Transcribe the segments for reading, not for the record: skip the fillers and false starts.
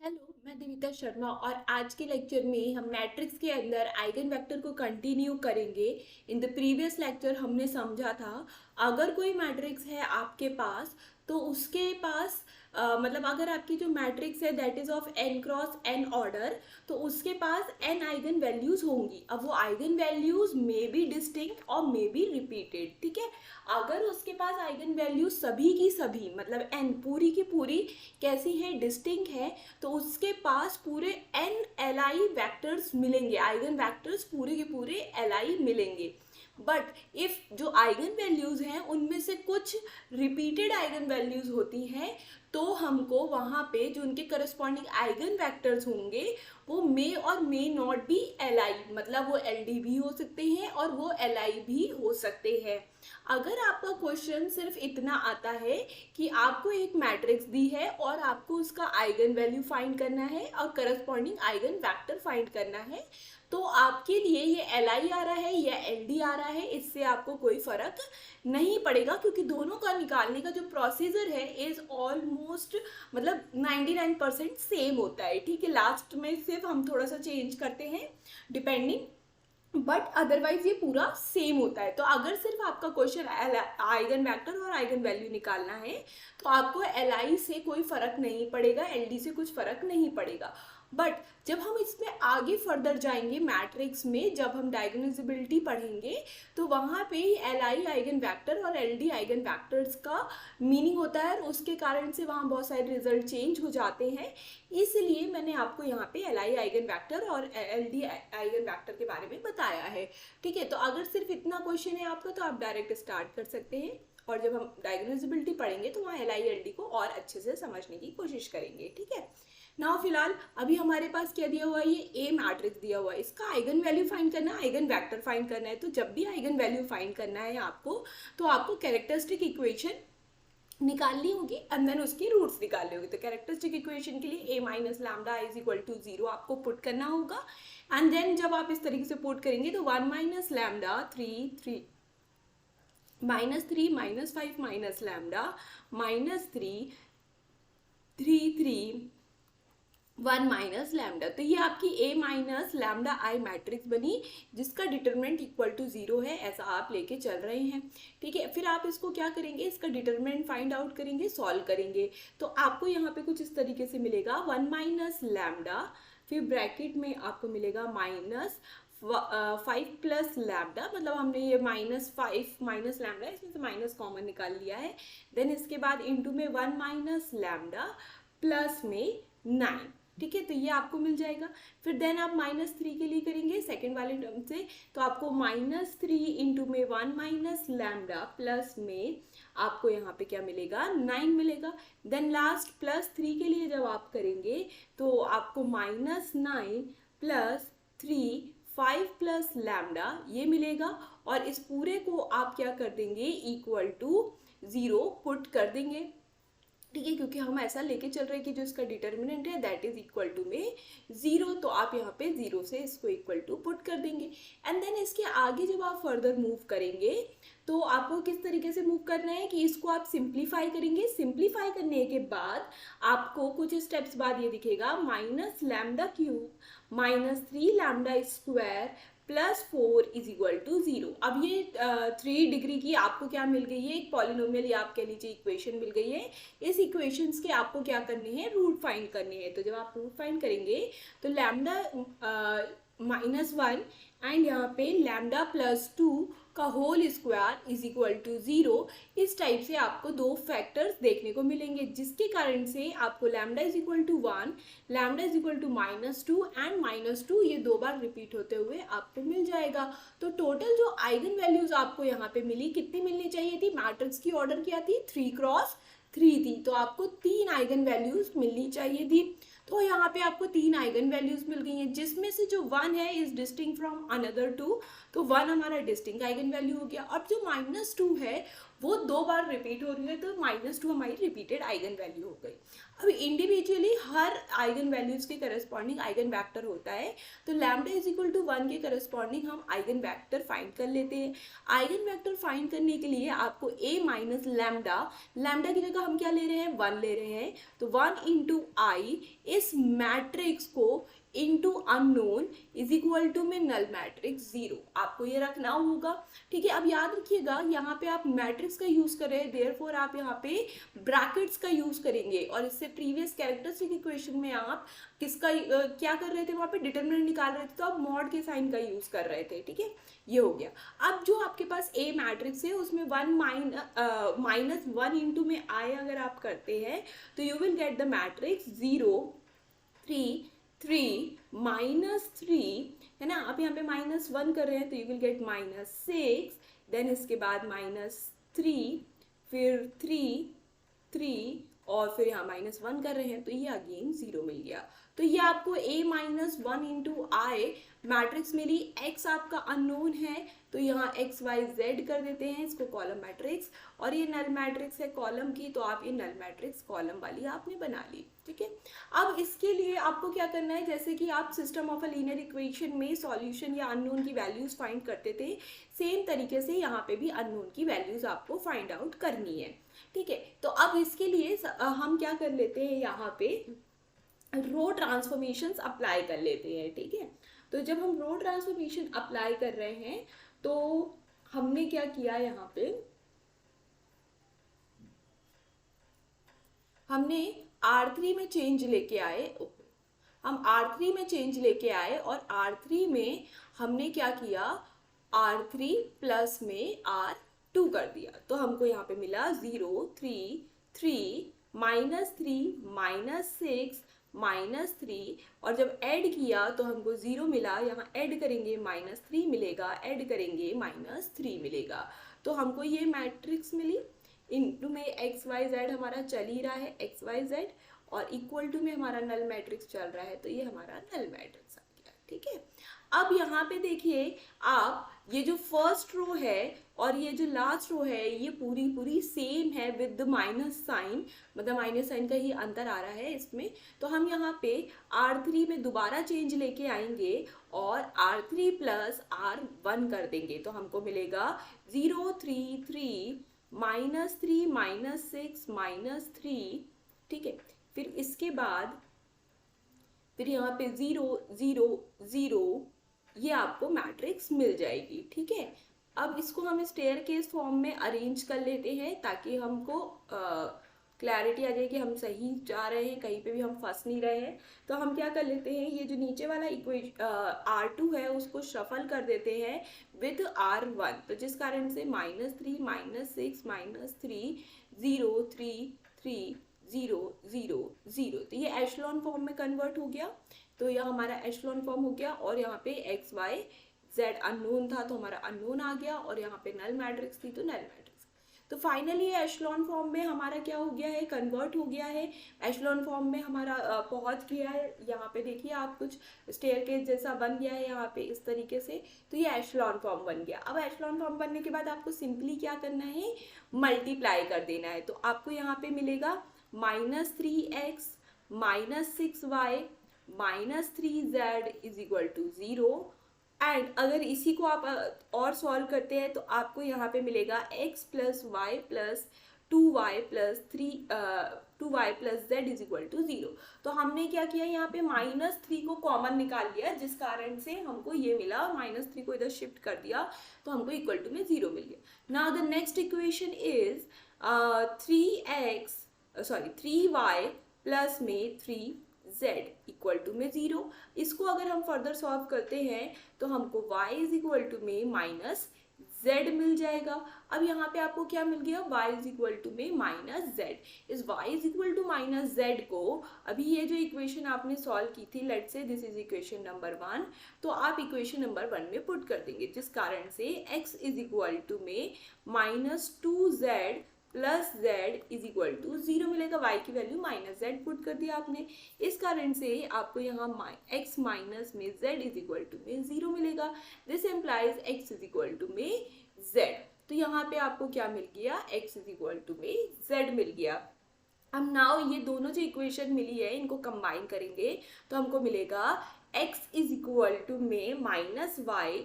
Hello, मैं देविता शर्मा और आज के लेक्चर में हम मैट्रिक्स के अंदर आइगन वेक्टर को कंटिन्यू करेंगे। इन द प्रीवियस लेक्चर हमने समझा था अगर कोई मैट्रिक्स है आपके पास तो उसके पास मतलब अगर आपकी जो मैट्रिक्स है that is of n cross n order, तो उसके पास n आइगन वैल्यूज होंगी। अब वो eigen values may be distinct और मे बी रिपीटेड, ठीक है। अगर उसके पास आइगन वैल्यूज सभी की सभी मतलब n पूरी की पूरी कैसी है, डिस्टिंक्ट है, तो उसके पास पूरे n एल वेक्टर्स मिलेंगे, आइगन वेक्टर्स पूरे के पूरे एल मिलेंगे। बट इफ जो आइगन वैल्यूज हैं उनमें से कुछ रिपीटेड आइगन वैल्यूज होती हैं, तो हमको वहाँ पे जो उनके करस्पॉन्डिंग आइगन वेक्टर्स होंगे वो मे और मे नॉट बी एल मतलब वो एल भी हो सकते हैं और वो एल भी हो सकते हैं। अगर आपका क्वेश्चन सिर्फ इतना आता है कि आपको एक मैट्रिक्स दी है और आपको उसका आइगन वैल्यू फाइंड करना है और करस्पॉन्डिंग आइगन वेक्टर फाइंड करना है, तो आपके लिए ये एल आ रहा है या एल डी आ रहा है, इससे आपको कोई फर्क नहीं पड़ेगा, क्योंकि दोनों का निकालने का जो प्रोसीजर है इज ऑलमोस्ट मतलब 99% सेम होता है, ठीक है। लास्ट में सिर्फ हम थोड़ा सा चेंज करते हैं डिपेंडिंग, बट अदरवाइज ये पूरा सेम होता है। तो अगर सिर्फ आपका क्वेश्चन आइगन वेक्टर और आइगन वैल्यू निकालना है तो आपको एल आई से कोई फर्क नहीं पड़ेगा, एल डी से कुछ फर्क नहीं पड़ेगा। बट जब हम इसमें आगे फर्दर जाएंगे मैट्रिक्स में, जब हम डायगोनलाइजेबिलिटी पढ़ेंगे, तो वहाँ पे एल आई आइगन वैक्टर और एल डी आइगन वैक्टर्स का मीनिंग होता है और उसके कारण से वहाँ बहुत सारे रिजल्ट चेंज हो जाते हैं। इसलिए मैंने आपको यहाँ पे एल आई आइगन वैक्टर और एल डी आइगन वैक्टर के बारे में बताया है, ठीक है। तो अगर सिर्फ इतना क्वेश्चन है आपका तो आप डायरेक्ट स्टार्ट कर सकते हैं, और जब हम डायगोनलाइजेबिलिटी पढ़ेंगे तो वहाँ एल आई एल डी को और अच्छे से समझने की कोशिश करेंगे, ठीक है ना। फिलहाल अभी हमारे पास क्या दिया हुआ है, ये ए मैट्रिक्स दिया हुआ है, इसका आइगन वैल्यू फाइंड करना है, आइगन वेक्टर फाइंड करना है। तो जब भी आइगन वैल्यू फाइंड करना है आपको, तो आपको कैरेक्टरिस्टिक इक्वेशन निकालनी होगी एंड देन उसकी रूट्स निकालनी होगी। तो कैरेक्टरिस्टिक इक्वेशन के लिए a minus lambda is equal to 0 आपको पुट करना होगा, एंड देन जब आप इस तरीके से पुट करेंगे तो 1 minus lambda 3 minus 3 minus 5 minus lambda minus 3 1 minus lambda. तो ये आपकी a minus lambda I matrix बनी जिसका डिटरमिनेंट इक्वल टू 0 है, ऐसा आप लेके चल रहे हैं, ठीक है। फिर आप इसको क्या करेंगे, इसका डिटरमिनेंट फाइंड आउट करेंगे, सॉल्व करेंगे। तो आपको यहाँ पे कुछ इस तरीके से मिलेगा 1 माइनस लैम्डा, फिर ब्रैकेट में आपको मिलेगा माइनस 5 प्लस लैम्डा, मतलब हमने ये -5 माइनस लैम्डा इसमें से माइनस कॉमन निकाल लिया है। देन इसके बाद इंटू में 1 माइनस लैम्डा प्लस में 9, ठीक है। तो ये आपको मिल जाएगा। फिर देन आप -3 के लिए करेंगे सेकेंड वाले टर्म से, तो आपको -3 इंटू में 1 माइनस लैम्डा प्लस में आपको यहाँ पे क्या मिलेगा, 9 मिलेगा। देन लास्ट +3 के लिए जब आप करेंगे तो आपको -9 प्लस 3 5 प्लस लैम्डा ये मिलेगा, और इस पूरे को आप क्या कर देंगे, इक्वल टू 0 पुट कर देंगे, ठीक है। क्योंकि हम ऐसा लेके चल रहे हैं कि जो इसका डिटर्मिनेंट है दैट इज इक्वल टू में 0, तो आप यहाँ पे 0 से इसको इक्वल टू पुट कर देंगे। एंड देन इसके आगे जब आप फर्दर मूव करेंगे तो आपको किस तरीके से मूव करना है कि इसको आप सिंप्लीफाई करेंगे। सिंप्लीफाई करने के बाद आपको कुछ स्टेप्स बाद ये दिखेगा minus lambda cube minus 3 lambda square plus 4 is equal to 0। अब ये 3 डिग्री की आपको क्या मिल गई है, एक पॉलिनोमियल या आप कह लीजिए इक्वेशन मिल गई है। इस इक्वेशंस के आपको क्या करने हैं, रूट फाइंड करने हैं। तो जब आप रूट फाइंड करेंगे तो लैम्डा -1 एंड यहाँ पे लैम्डा +2 का whole square is equal to 0, इस टाइप से आपको दो फैक्टर्स देखने को मिलेंगे, जिसके कारण से आपको lambda is equal to 1, lambda is equal to -2 and -2 ये दो बार रिपीट होते हुए आपको मिल जाएगा। तो टोटल जो आइगन वैल्यूज आपको यहाँ पे मिली, कितनी मिलनी चाहिए थी, मैट्रिक्स की ऑर्डर क्या थी, 3 क्रॉस 3 थी, तो आपको 3 आइगन वैल्यूज मिलनी चाहिए थी। तो यहाँ पे आपको 3 आइगन वैल्यूज मिल गई हैं, जिसमें से जो 1 है इज डिस्टिंक्ट फ्रॉम अनदर 2, तो 1 हमारा डिस्टिंक्ट आइगन वैल्यू हो गया। अब जो -2 है वो 2 बार रिपीट हो रही है, तो -2 हमारी रिपीटेड आइगन वैल्यू हो गई। अब इंडिविजुअली हर आइगन वैल्यूज के करस्पॉन्डिंग आइगन वेक्टर होता है, तो लैम्डा इज इक्वल टू 1 के करस्पॉन्डिंग हम आइगन वेक्टर फाइंड कर लेते हैं। आइगन वेक्टर फाइंड करने के लिए आपको a माइनस लैम्डा, लैम्डा की जगह हम क्या ले रहे हैं, 1 ले रहे हैं, तो 1 इंटू आई इस मैट्रिक्स को into unknown is equal to में नल मैट्रिक्स 0, आपको ये रखना होगा। ठीक है, अब याद रखिएगा यहाँ पे आप मैट्रिक्स का यूज कर रहे हैं, देयरफॉर आप यहाँ पे ब्रैकेट्स का यूज करेंगे। और इससे प्रीवियस कैरेक्टरिस्टिक इक्वेशन में आप किसका क्या कर रहे थे, वहाँ पे डिटरमिनेंट निकाल रहे थे, तो आप मॉड के साइन का यूज कर रहे थे। ठीक है, ये हो गया। अब जो आपके पास ए मैट्रिक्स है उसमें -1 इंटू में आई अगर आप करते हैं तो you will get the matrix 0 3 3 -3, है ना। आप यहाँ पे -1 कर रहे हैं तो यू विल गेट -6, देन इसके बाद -3, फिर 3 3 और फिर यहाँ -1 कर रहे हैं तो ये अगेन 0 मिल गया। तो ये आपको A-1 इंटू आई मैट्रिक्स मिली। x आपका अननोन है तो यहाँ x y z कर देते हैं इसको कॉलम मैट्रिक्स, और ये नल मैट्रिक्स है कॉलम की, तो आप ये नल मैट्रिक्स कॉलम वाली आपने बना ली। ठीक है, अब इसके लिए आपको क्या करना है, जैसे कि आप system of a linear equation में सॉल्यूशन या अननोन की वैल्यूज फाइंड करते थे, सेम तरीके से यहाँ पे भी अननोन की वैल्यूज आपको फाइंड आउट करनी है। ठीक है, तो अब इसके लिए हम क्या कर लेते हैं, यहाँ पे रो ट्रांसफॉर्मेशंस अप्लाई कर लेते हैं। ठीक है, तो जब हम रो ट्रांसफॉर्मेशन अप्लाई कर रहे हैं तो हमने क्या किया, यहाँ पे हमने R3 में चेंज लेके आए, हम R3 में चेंज लेके आए और R3 में हमने क्या किया, R3 प्लस में R2 कर दिया, तो हमको यहाँ पे मिला 0 3 3 -3 -6 -3, और जब ऐड किया तो हमको 0 मिला, यहाँ ऐड करेंगे -3 मिलेगा, ऐड करेंगे -3 मिलेगा, तो हमको ये मैट्रिक्स मिली। इनटू में एक्स वाई जेड हमारा चल ही रहा है, एक्स वाई जेड, और इक्वल टू में हमारा नल मैट्रिक्स चल रहा है, तो ये हमारा नल मैट्रिक्स आ गया। ठीक है, अब यहाँ पे देखिए आप, ये जो फर्स्ट रो है और ये जो लास्ट रो है ये पूरी सेम है विद द माइनस साइन, मतलब माइनस साइन का ही अंतर आ रहा है इसमें। तो हम यहाँ पे R3 में दोबारा चेंज लेके आएंगे और R3 प्लस R1 कर देंगे, तो हमको मिलेगा 0 3 3 -3 -6 -3। ठीक है, फिर इसके बाद फिर यहाँ पे 0 0 0 ये आपको मैट्रिक्स मिल जाएगी। ठीक है, अब इसको हम स्टेयरकेस फॉर्म में अरेंज कर लेते हैं ताकि हमको क्लैरिटी आ जाए कि हम सही जा रहे हैं, कहीं पे भी हम फंस नहीं रहे हैं। तो हम क्या कर लेते हैं, ये जो नीचे वाला R2 है उसको शफल कर देते हैं विद R1, तो जिस कारण से -3 -6 -3 0 3 3 0 0 0, तो ये एशलॉन फॉर्म में कन्वर्ट हो गया। तो यह हमारा एशलॉन फॉर्म हो गया, और यहाँ पे एक्स वाई जेड अननोन था तो हमारा अननोन आ गया, और यहाँ पे नल मैट्रिक्स थी तो नल मैट्रिक्स। तो फाइनली एशलॉन फॉर्म में हमारा क्या हो गया है, कन्वर्ट हो गया है, एशलॉन फॉर्म में हमारा पहुंच गया है। यहाँ पे देखिए आप, कुछ स्टेयरकेस जैसा बन गया है यहाँ पे इस तरीके से, तो ये एशलॉन फॉर्म बन गया। अब एशलॉन फॉर्म बनने के बाद आपको सिंपली क्या करना है, मल्टीप्लाई कर देना है। तो आपको यहाँ पे मिलेगा -3x -6y -3z is equal to 0, and अगर इसी को आप और सॉल्व करते हैं तो आपको यहाँ पे मिलेगा x plus Y plus 2y plus 2y plus z is equal to 0। तो हमने क्या किया, यहाँ पे -3 को कॉमन निकाल लिया, जिस कारण से हमको ये मिला, -3 को इधर शिफ्ट कर दिया तो हमको इक्वल टू में 0 मिल गया। Now the next equation is 3y plus में 3z इक्वल टू में 0। इसको अगर हम फर्दर सॉल्व करते हैं तो हमको y इज इक्वल टू में -z मिल जाएगा। अब यहाँ पे आपको क्या मिल गया, y इज इक्वल टू में -z। इस y is equal to -z को, अभी ये जो इक्वेशन आपने सॉल्व की थी, let's say this is equation number 1, तो आप इक्वेशन नंबर 1 में पुट कर देंगे, जिस कारण से x इज इक्वल टू में -2z plus z is equal to 0 मिलेगा। y की वैल्यू -z पुट कर दिया आपने, इस कारण से आपको यहाँ x माइनस में z इज इक्वल टू में 0 मिलेगा। This implies x is equal to में z। तो यहाँ पे आपको क्या मिल गया, x इज इक्वल टू में z मिल गया। अब नाउ ये दोनों जो इक्वेशन मिली है इनको कंबाइन करेंगे तो हमको मिलेगा x इज इक्वल टू में -y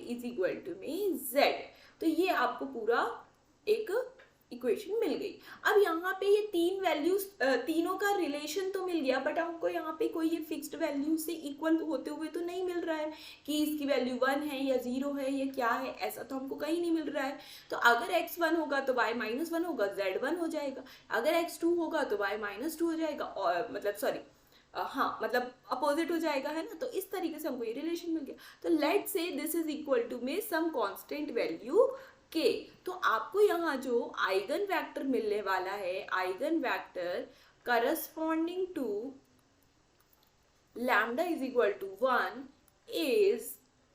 इज इक्वल टू में z। तो ये आपको पूरा एक इक्वेशन मिल गई। अब यहाँ पे ये तीन वैल्यूज, तीनों का रिलेशन तो मिल गया, बट हमको यहाँ पे कोई ये फिक्स्ड वैल्यू से इक्वल होते हुए तो नहीं मिल रहा है कि इसकी वैल्यू 1 है या 0 है या क्या है, ऐसा तो हमको कहीं नहीं मिल रहा है। तो अगर x 1 होगा तो y -1 होगा, z 1 हो जाएगा। अगर x 2 होगा तो y -2 हो जाएगा, और मतलब सॉरी हाँ मतलब अपोजिट हो जाएगा, है ना। तो इस तरीके से हमको ये रिलेशन मिल गया। तो लेट से दिस इज इक्वल टू में सम कांस्टेंट वैल्यू के। तो आपको यहाँ जो आइगन वेक्टर मिलने वाला है, eigen vector corresponding to lambda is equal to 1 is,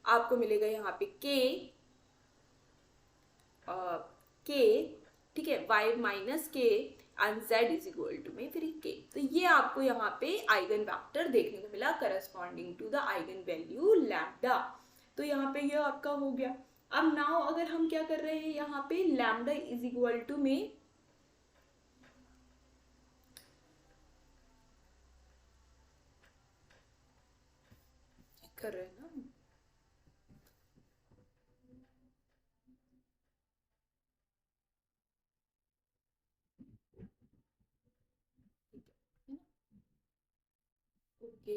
आपको मिलेगा यहाँ पे के, ठीक है, y minus k and z is equal to में फिर के। तो ये आपको यहाँ पे आइगन वेक्टर देखने को मिला corresponding to the eigen value lambda. तो यहाँ पे ये आपका हो गया। अब नाउ अगर हम क्या कर रहे हैं यहाँ पे लैम्डा इज इक्वल टू में कर रहे हैं ना, ओके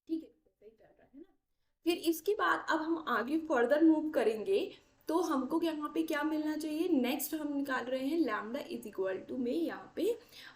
ठीक है, सही चल रहा है ना। फिर इसके बाद अब हम आगे फर्दर मूव करेंगे। तो हमको यहाँ पे क्या मिलना चाहिए, नेक्स्ट हम निकाल रहे हैं लैम्डा इज इक्वल टू में यहाँ पे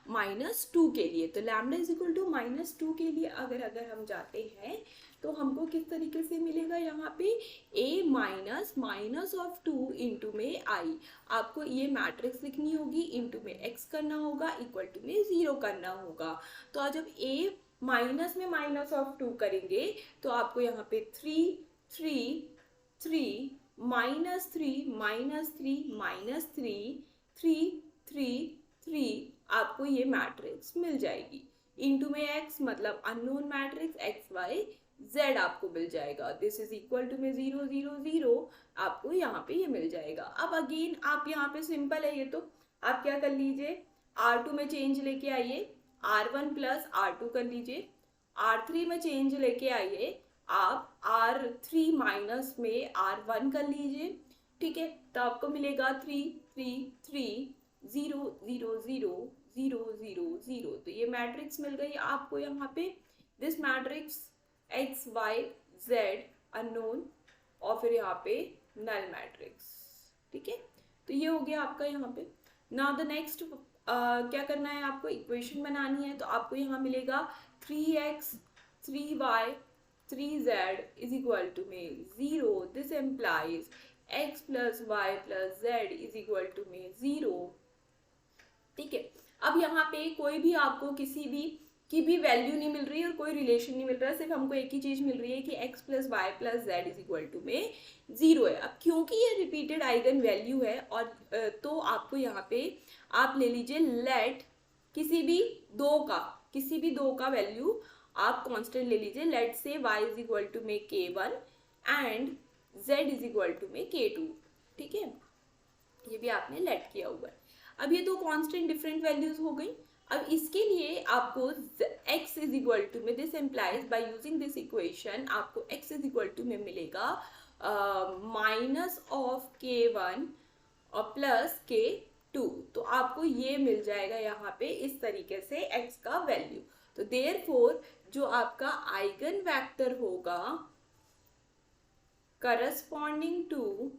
-2 के लिए। तो लैम्डा इज इक्वल टू -2 के लिए अगर अगर हम जाते हैं तो हमको किस तरीके से मिलेगा यहाँ पे a minus minus of 2 into में i। आपको ये मैट्रिक्स लिखनी होगी, इंटू में x करना होगा, इक्वल टू में 0 करना होगा। तो जब a माइनस में माइनस ऑफ 2 करेंगे तो आपको यहाँ पे 3 3 3 -3 -3 -3 3 3 3 आपको ये मैट्रिक्स मिल जाएगी। इंटू में x मतलब unknown matrix x y z आपको मिल जाएगा। दिस इज इक्वल टू में 0 0 0 आपको यहाँ पे ये मिल जाएगा। अब अगेन आप यहाँ पे सिंपल है ये, तो आप क्या कर लीजिए, R2 में चेंज लेके आइए, R1 प्लस R2 कर लीजिए, R3 में चेंज लेके आइए, आप R3 माइनस में R1 कर लीजिए, ठीक है। तो आपको मिलेगा 3 3 3 0 0 0 0 0 0। तो ये मैट्रिक्स मिल गई आपको यहाँ पे। This matrix x y z unknown और फिर यहाँ पे नल मैट्रिक्स, ठीक है। तो ये हो गया आपका यहाँ पे। नाउ द नेक्स्ट क्या करना है, आपको इक्वेशन बनानी है। तो आपको यहाँ मिलेगा 3x 3y 3z is equal to में 0। This implies x plus y plus z is equal to में 0, ठीक है। अब यहाँ पे कोई भी आपको किसी भी की भी वैल्यू नहीं मिल रही है और कोई रिलेशन नहीं मिल रहा है, सिर्फ हमको एक ही चीज मिल रही है कि x plus Y plus z is equal to में 0 है। अब क्योंकि ये रिपीटेड आइगन वैल्यू है और तो आपको यहाँ पे आप ले लीजिए लेट किसी भी दो का वैल्यू आप कांस्टेंट ले लीजिए। लेट से y इज इक्वल टू में k1 and z is equal to में k2, ठीक है। ये भी आपने लेट किया हुआ है। अब ये दो कांस्टेंट डिफरेंट वैल्यूज हो गई। अब इसके लिए आपको x इज इक्वल टू में, this implies by using this equation आपको x इज इक्वल टू में मिलेगा माइनस ऑफ k1 और प्लस k2। तो आपको ये मिल जाएगा यहाँ पे इस तरीके से x का वैल्यू। तो देयरफॉर जो आपका आइगन वेक्टर होगा corresponding to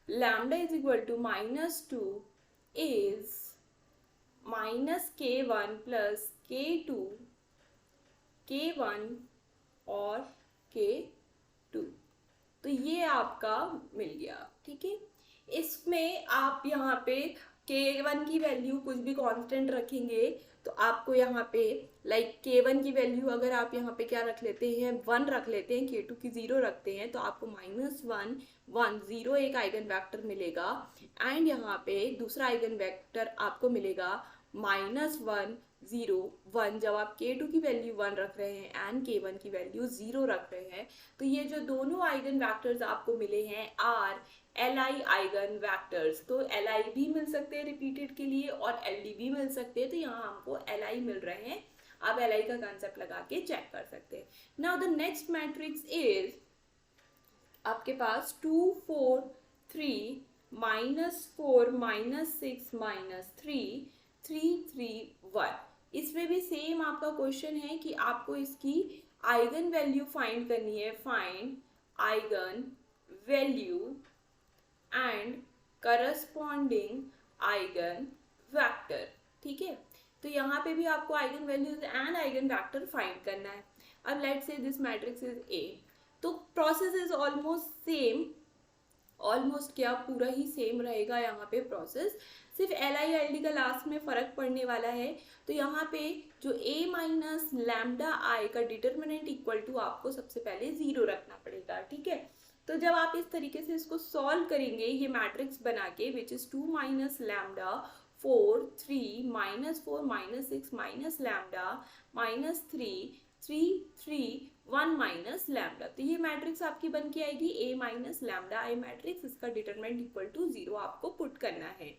lambda is equal to -2 is minus k1 plus k2, k1 और k2। तो ये आपका मिल गया, ठीक है। इसमें आप यहाँ पे k1 की वैल्यू कुछ भी कांस्टेंट रखेंगे तो आपको यहाँ पे लाइक k1 की वैल्यू अगर आप यहाँ पे क्या रख लेते हैं 1 रख लेते हैं, k2 की 0 रखते हैं, तो आपको -1 1 0 एक आइगन वेक्टर मिलेगा। एंड यहाँ पे दूसरा आइगन वेक्टर आपको मिलेगा -1 0 1। जब आप k2 की वैल्यू 1 रख रहे हैं एंड k1 की वैल्यू 0 रख रहे हैं तो ये जो दोनों आइगन वेक्टर्स आपको मिले हैं R Li आइगन वेक्टर्स। तो Li भी मिल सकते हैं रिपीटेड के लिए और Ld भी मिल सकते हैं, तो यहाँ हमको Li मिल रहे हैं। आप Li का कंसेप्ट लगा के चेक कर सकते हैं। Now the next matrix is आपके पास 2 4 3 -4 -6 -3 3 3 1। इसमें भी सेम आपका क्वेश्चन है कि आपको इसकी आइगन वैल्यू फाइंड करनी है। Find eigen value and corresponding eigen vector. ठीक है, तो यहाँ पे भी आपको eigen values and eigen vector find करना है। अब let's say this matrix is a, तो process is almost same, almost क्या पूरा ही सेम रहेगा यहाँ पे प्रोसेस, सिर्फ Li Ld का लास्ट में फर्क पड़ने वाला है। तो यहाँ पे जो a माइनस लैम्डा आई का डिटर्मिनेंट इक्वल टू आपको सबसे पहले 0 रखना पड़ेगा। ठीक है, तो जब आप इस तरीके से इसको सॉल्व करेंगे ये मैट्रिक्स बना के, which is 2 minus lambda 4 3 -4 -6 minus lambda -3 3 3 1 minus lambda, तो ये मैट्रिक्स आपकी बन के आएगी a minus lambda I matrix. इसका डिटरमिनेंट इक्वल टू 0 आपको पुट करना है।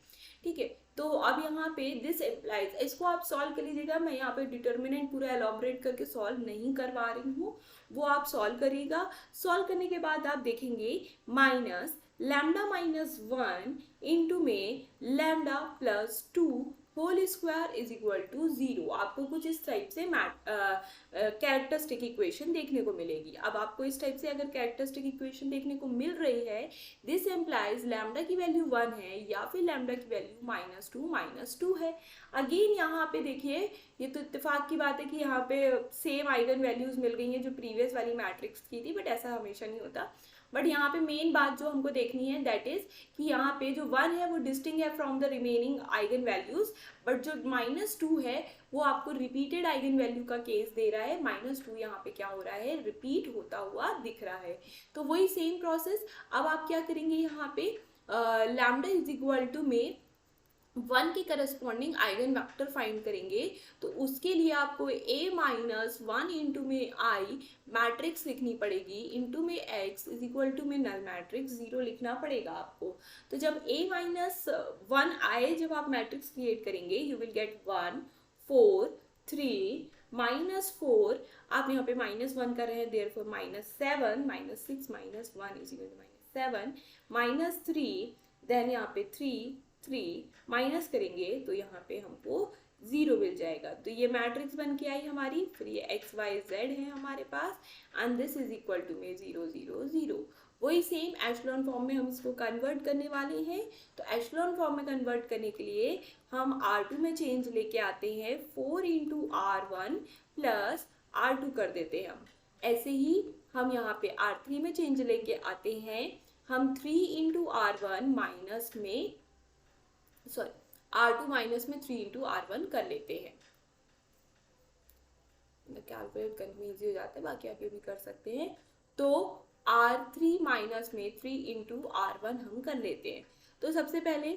ठीक है, तो अब यहाँ पे दिस एम्प्लाइज, इसको आप सॉल्व कर लीजिएगा। मैं यहाँ पे डिटरमिनेंट पूरा एलॉबरेट करके सॉल्व नहीं करवा रही हूँ, वो आप सॉल्व करिएगा। सॉल्व करने के बाद आप देखेंगे माइनस लैम्डा -1 इंटू में lambda +2 whole square is equal to 0। आपको कुछ इस टाइप से कैरेक्टरिस्टिक इक्वेशन देखने को मिलेगी। अब आपको इस टाइप से अगर कैरेक्टरिस्टिक इक्वेशन देखने को मिल रही है, दिस एम्प्लाइज लैम्डा की वैल्यू 1 है या फिर लैम्डा की वैल्यू -2 है। अगेन यहाँ पे देखिए, ये तो इत्तेफाक की बात है कि यहाँ पे सेम आइगन वैल्यूज मिल गई हैं जो प्रीवियस वाली मैट्रिक्स की थी, बट ऐसा हमेशा नहीं होता। बट यहाँ पे मेन बात जो हमको देखनी है दैट इज कि यहाँ पे जो 1 है वो डिस्टिंक्ट है from the remaining eigen values, but जो -2 है वो आपको रिपीटेड आइगन वैल्यू का केस दे रहा है। -2 यहाँ पे क्या हो रहा है, रिपीट होता हुआ दिख रहा है। तो वही सेम प्रोसेस अब आप क्या करेंगे, यहाँ पे लैम्डा इज इक्वल टू में 1 के करस्पॉन्डिंग आइगन वेक्टर फाइंड करेंगे। तो उसके लिए आपको a-1 इंटू में आई मैट्रिक्स लिखनी पड़ेगी, इंटू में x इज इक्वल टू में नल मैट्रिक्स 0 लिखना पड़ेगा आपको। तो जब a-1 आए, जब आप मैट्रिक्स क्रिएट करेंगे, यू विल गेट 1 4 3 -4, आप यहाँ पे -1 कर रहे हैं, therefore -7 -6 -1 is equal to -7 -3, then यहाँ पे 3 माइनस करेंगे तो यहाँ पे हमको 0 मिल जाएगा। तो ये मैट्रिक्स बन के आई हमारी, फिर ये x y z है हमारे पास, and this is equal to में 0 0 0। वही सेम एशेलॉन फॉर्म में हम इसको कन्वर्ट करने वाले हैं। तो एशेलॉन फॉर्म में कन्वर्ट करने के लिए हम R2 में चेंज लेके आते हैं, 4 इंटू R1 प्लस R2 कर देते हैं हम। ऐसे ही हम यहाँ पे R3 में चेंज लेके आते हैं, हम 3 इंटू R1 माइनस में R2 माइनस में 3 इंटू R1 कर लेते हैं। कैलकुलेट करने में ईजी हो जाता है, बाकी आप ये भी कर सकते हैं। तो R3 माइनस में 3 इंटू R1 हम कर लेते हैं। तो सबसे पहले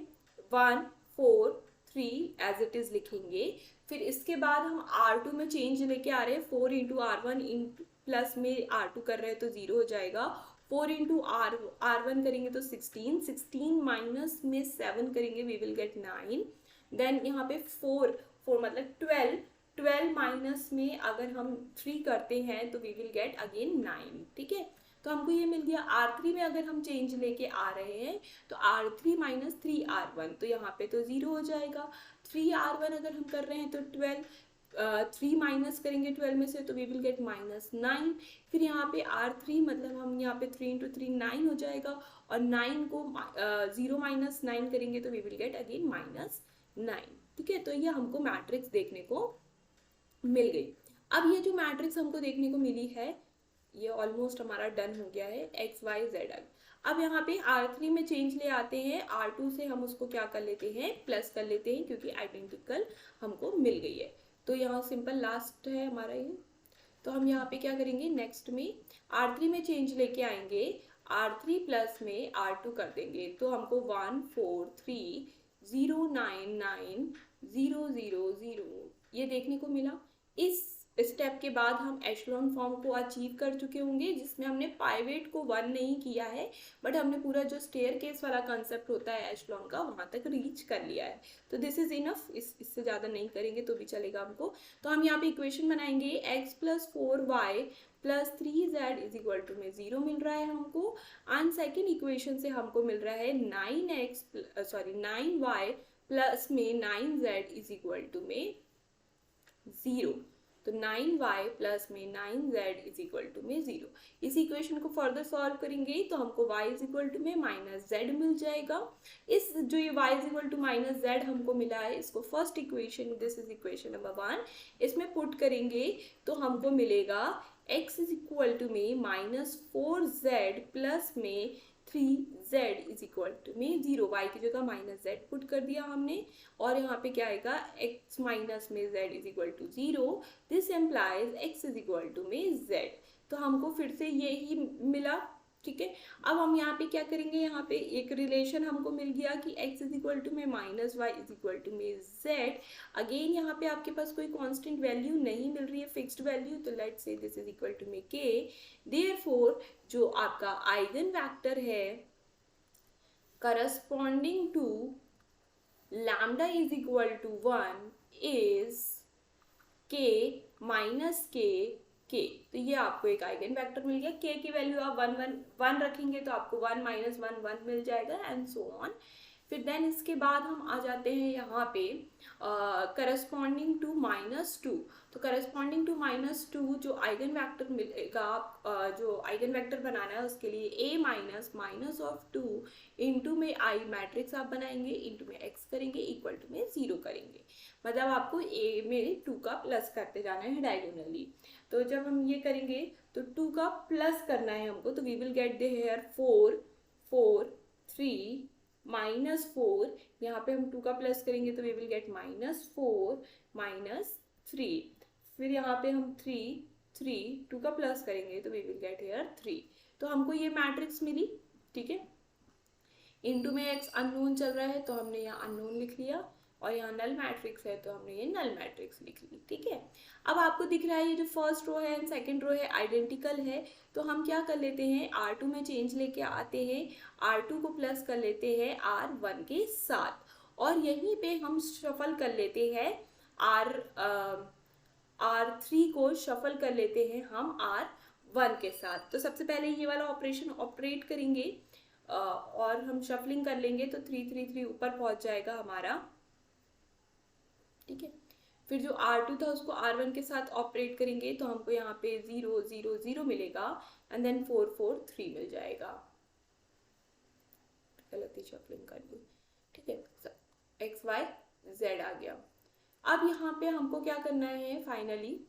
1 4 3 एज इट इज लिखेंगे, फिर इसके बाद हम R2 में चेंज लेके आ रहे हैं, 4 इंटू R1 प्लस में R2 कर रहे हैं तो 0 हो जाएगा। 4 इंटू R1 करेंगे तो 16 माइनस में 7 करेंगे, वी विल गेट 9। देन यहाँ पे 4 मतलब 12 माइनस में अगर हम 3 करते हैं तो वी विल गेट अगेन 9। ठीक है, तो हमको ये मिल गया। R3 में अगर हम चेंज लेके आ रहे हैं तो R3 माइनस 3R1, तो यहाँ पे तो 0 हो जाएगा। 3R1 अगर हम कर रहे हैं तो 12, 3 माइनस करेंगे 12 में से तो वी विल गेट -9। फिर यहाँ पे R3 मतलब हम यहाँ पे 3 इंटू 3 9 हो जाएगा, और 9 को 0 माइनस 9 करेंगे तो वी विल गेट अगेन -9। ठीक है, तो ये हमको मैट्रिक्स देखने को मिल गई। अब ये जो मैट्रिक्स हमको देखने को मिली है ये ऑलमोस्ट हमारा डन हो गया है, x y z। अब यहाँ पे R3 में चेंज ले आते हैं, R2 से हम उसको क्या कर लेते हैं, प्लस कर लेते हैं, क्योंकि आइडेंटिकल हमको मिल गई है। तो यहाँ सिंपल लास्ट है हमारा ये। तो हम यहाँ पे क्या करेंगे, नेक्स्ट में R3 में चेंज लेके आएंगे, R3 प्लस में R2 कर देंगे, तो हमको 1 4 3 0 9 9 0 0 0 ये देखने को मिला। इस स्टेप के बाद हम एशलॉन फॉर्म को अचीव कर चुके होंगे, जिसमें हमने पाइवेट को 1 नहीं किया है, बट हमने पूरा जो स्टेयर केस वाला कंसेप्ट होता है एशलॉन का वहाँ तक रीच कर लिया है। तो दिस इज इनफ, इससे ज़्यादा नहीं करेंगे तो भी चलेगा हमको। तो हम यहाँ पे इक्वेशन बनाएंगे x + 4y + 3z is equal to में 0 मिल रहा है हमको। एंड सेकेंड इक्वेशन से हमको मिल रहा है 9y प्लस में 9z इज इक्वल टू में 0। तो 9y प्लस में 9z इज इक्वल टू में 0। इस इक्वेशन को फर्दर सॉल्व करेंगे तो हमको y इज इक्वल टू में -z मिल जाएगा। इस जो ये y is equal to -z हमको मिला है, इसको first equation, this is equation number 1, इसमें पुट करेंगे तो हमको मिलेगा x इज इक्वल टू में -4z प्लस में 3z इज इक्वल टू में 0। y की जगह -z पुट कर दिया हमने, और यहाँ पे क्या आएगा x माइनस में z is equal to 0। This implies x is equal to में z। तो हमको फिर से ये ही मिला, ठीक है। अब हम यहाँ पे क्या करेंगे, यहाँ पे एक रिलेशन हमको मिल गया कि x इज इक्वल टू में -y इज इक्वल टू में z। अगेन यहाँ पे आपके पास कोई कांस्टेंट वैल्यू नहीं मिल रही है, फिक्स्ड वैल्यू, तो let's say this is equal to में k। देयरफॉर जो आपका आइगन वेक्टर है corresponding to lambda is equal to 1 is k minus k। तो ये आपको एक आइगन वेक्टर मिल गया। k की वैल्यू आप 1 रखेंगे तो आपको 1 - 1 1 मिल जाएगा एंड सो ऑन। फिर देन इसके बाद हम आ जाते हैं यहाँ पे करस्पॉन्डिंग टू -2। तो करस्पॉन्डिंग टू -2 जो आइगन वेक्टर मिलेगा, जो आइगन वेक्टर बनाना है उसके लिए a - -2 इंटू में i मैट्रिक्स आप बनाएंगे, इंटू में x करेंगे, इक्वल टू में 0 करेंगे। मतलब आपको a में 2 का प्लस करते जाना है डायगोनली। तो जब हम ये करेंगे तो 2 का प्लस करना है हमको, तो we will get the here 4 4 3 -4। यहाँ पे हम 2 का प्लस करेंगे तो वी विल गेट -4 -3। फिर यहाँ पे हम 3 2 का प्लस करेंगे तो वी विल गेट हेयर 3। तो हमको ये मैट्रिक्स मिली, ठीक है। इंटू में x अननोन चल रहा है तो हमने यहाँ अननोन लिख लिया, और यहाँ नल मैट्रिक्स है तो हमने ये नल मैट्रिक्स लिख ली, ठीक है। अब आपको दिख रहा है ये जो फर्स्ट रो है एंड सेकंड रो है आइडेंटिकल है, तो हम क्या कर लेते हैं, R2 में चेंज लेके आते हैं, R2 को प्लस कर लेते हैं R1 के साथ, और यहीं पे हम शफल कर लेते हैं R3 को शफल कर लेते हैं हम R1 के साथ। तो सबसे पहले ये वाला ऑपरेशन ऑपरेट करेंगे और हम शफलिंग कर लेंगे तो 3 3 3 ऊपर पहुंच जाएगा हमारा, ठीक है। फिर जो R2 था उसको R1 के साथ ऑपरेट करेंगे तो हमको यहाँ पे 0 0 0 मिलेगा एंड देन 4 4 3 मिल जाएगा। गलती शफलिंग कर ली, ठीक है। x y z आ गया। अब यहाँ पे हमको क्या करना है, फाइनली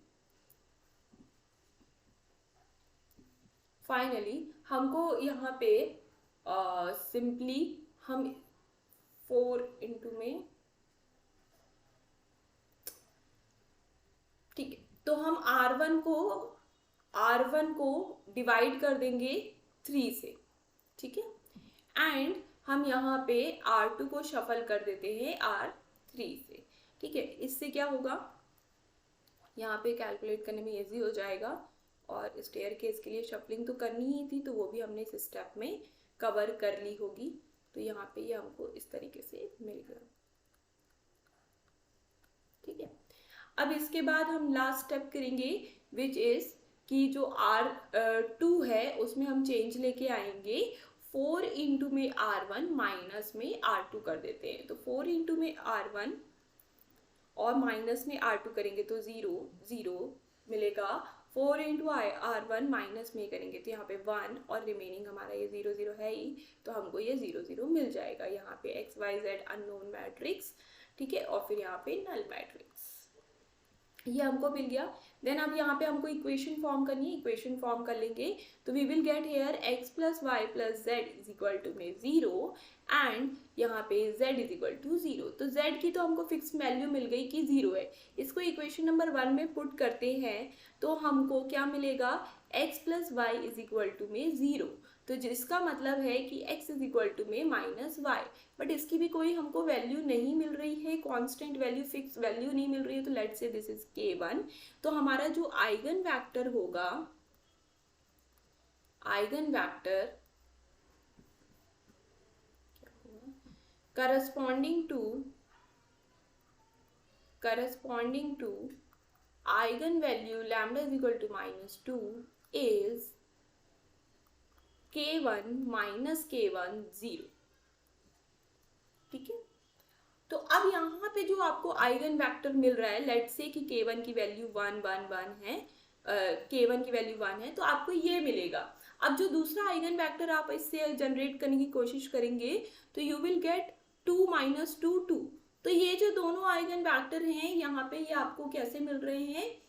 हमको यहाँ पे सिंपली हम 4 इंटू में, ठीक है, तो हम R1 को डिवाइड कर देंगे 3 से, ठीक है, एंड हम यहाँ पे R2 को शफल कर देते हैं R3 से, ठीक है। इससे क्या होगा, यहाँ पे कैलकुलेट करने में इजी हो जाएगा, और स्टेयर केस के लिए शफलिंग तो करनी ही थी तो वो भी हमने इस स्टेप में कवर कर ली होगी। तो यहाँ पे ये हमको इस तरीके से मिल गया, ठीक है। अब इसके बाद हम लास्ट स्टेप करेंगे विच इज कि जो R2 है उसमें हम चेंज लेके आएंगे, 4 इंटू में R1 माइनस में R2 कर देते हैं। तो 4 इंटू में R1 और माइनस में R2 करेंगे तो 0 0 मिलेगा। 4 इंटू R1 माइनस में करेंगे तो यहाँ पे 1, और रिमेनिंग हमारा ये 0 0 है ही, तो हमको ये 0 0 मिल जाएगा। यहाँ पे x y z unknown matrix, ठीक है, और फिर यहाँ पे नल मैट्रिक्स, ये हमको मिल गया। देन अब यहाँ पे हमको इक्वेशन फॉर्म करनी है, इक्वेशन फॉर्म कर लेंगे तो we will get here x plus Y plus z is equal to में 0 एंड यहाँ पे z इज इक्वल टू 0। तो z की तो हमको फिक्स वैल्यू मिल गई कि 0 है। इसको इक्वेशन नंबर 1 में पुट करते हैं तो हमको क्या मिलेगा, x plus y is equal to में 0, तो जिसका मतलब है कि x इज इक्वल टू में माइनस वाई, बट इसकी भी कोई हमको वैल्यू नहीं मिल रही है, कांस्टेंट वैल्यू, फिक्स वैल्यू नहीं मिल रही है, तो let's say this is k1। तो हमारा जो आइगन वेक्टर होगा, eigen vector corresponding to eigenvalue lambda is equal to minus 2 is k1 minus k1 0। ठीक है, तो अब यहाँ पे जो आपको आइगन वेक्टर मिल रहा है, लेट्स से कि k1 की वैल्यू 1 1 1 है, k1 की वैल्यू 1 है, तो आपको ये मिलेगा। अब जो दूसरा आइगन वेक्टर आप इससे जनरेट करने की कोशिश करेंगे तो यू विल गेट 2 माइनस 2 2। तो ये जो दोनों आइगन वेक्टर हैं यहाँ पे, ये आपको कैसे मिल रहे हैं,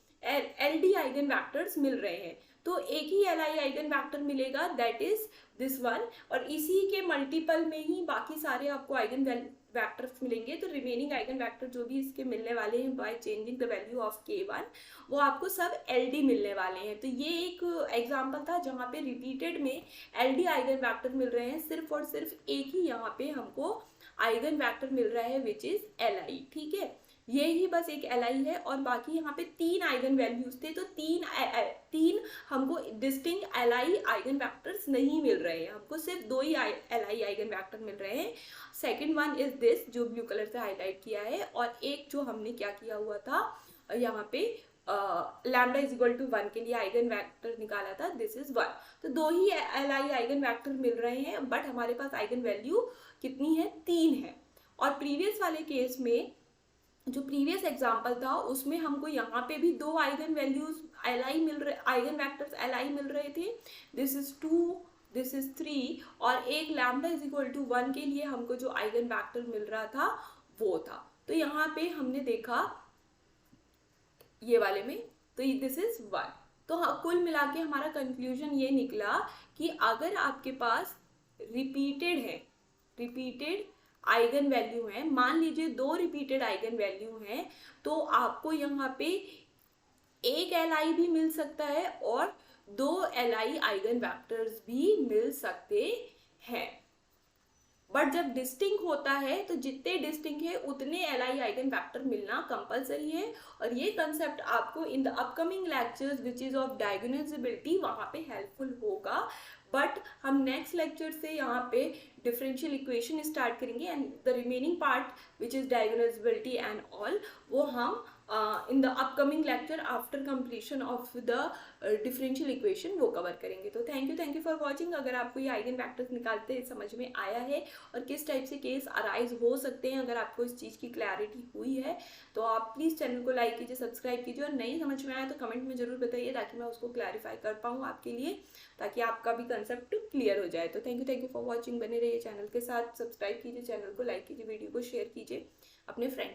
LD आइगन वेक्टर्स मिल रहे हैं। तो एक ही LI आइगन वेक्टर मिलेगा, दैट इज दिस वन, और इसी के मल्टीपल में ही बाकी सारे आपको आइगन वेक्टर्स मिलेंगे। तो रिमेनिंग आइगन वेक्टर जो भी इसके मिलने वाले हैं by changing the value of k1, वो आपको सब LD मिलने वाले हैं। तो ये एक एग्जांपल था जहाँ पे रिपीटेड में LD आइगन वेक्टर मिल रहे हैं, सिर्फ और सिर्फ एक ही यहाँ पे हमको आइगन वेक्टर मिल रहा है विच इज LI। ठीक है, ये ही बस एक LI है, और बाकी यहाँ पे 3 आइगन वैल्यूज थे, तो तीन हमको डिस्टिंक्ट LI आइगन वेक्टर्स नहीं मिल रहे हैं, हमको सिर्फ 2 ही LI आइगन वेक्टर मिल रहे हैं। सेकंड वन इज दिस जो ब्लू कलर से हाईलाइट किया है, और एक जो हमने क्या किया हुआ था यहाँ पे लैम्डा इज इक्वल टू 1 के लिए आइगन वेक्टर निकाला था, दिस इज 1। तो 2 ही LI आइगन वेक्टर मिल रहे हैं, बट हमारे पास आइगन वैल्यू कितनी है, 3 है। और प्रीवियस वाले केस में, जो प्रीवियस एग्जांपल था, उसमें हमको यहाँ पे भी 2 आइगन वैल्यूज LI मिल रहे, आइगन वेक्टर्स LI मिल रहे थे, दिस इज 2, दिस इज 3, और एक लैम्डा इज इक्वल टू 1 के लिए हमको जो आइगन वेक्टर मिल रहा था वो था। तो यहाँ पे हमने देखा ये वाले में, तो दिस इज 1। तो हाँ, कुल मिला के हमारा कंक्लूजन ये निकला कि अगर आपके पास रिपीटेड आइगन वैल्यू है, मान लीजिए 2 रिपीटेड आइगन वैल्यू हैं, तो आपको यहाँ पे एक LI भी मिल सकता है और 2 LI आइगन वेक्टर्स भी मिल सकते हैं। बट जब डिस्टिंक्ट होता है तो जितने डिस्टिंक्ट है उतने LI आइगन वेक्टर मिलना कंपलसरी है, और ये कंसेप्ट आपको in the upcoming lectures which is of diagonalizability वहाँ पे हेल्पफुल होगा। बट हम नेक्स्ट लेक्चर से यहाँ पे डिफरेंशियल इक्वेशन स्टार्ट करेंगे, and the remaining part which is diagonalizability and all, वो हम in the upcoming lecture after completion of the differential equation वो कवर करेंगे। तो थैंक यू फॉर वॉचिंग। अगर आपको ये आइगन वेक्टर्स निकालते समझ में आया है और किस टाइप से केस अराइज हो सकते हैं, अगर आपको इस चीज़ की क्लैरिटी हुई है, तो आप प्लीज़ चैनल को लाइक कीजिए, सब्सक्राइब कीजिए, और नहीं समझ में आया तो कमेंट में जरूर बताइए ताकि मैं उसको क्लैरिफाई कर पाऊँ आपके लिए, ताकि आपका भी कंसेप्ट क्लियर हो जाए। तो थैंक यू फॉर वॉचिंग। बने रहिए चैनल के साथ, सब्सक्राइब कीजिए, चैनल को लाइक कीजिए, वीडियो को शेयर कीजिए अपने फ्रेंड्स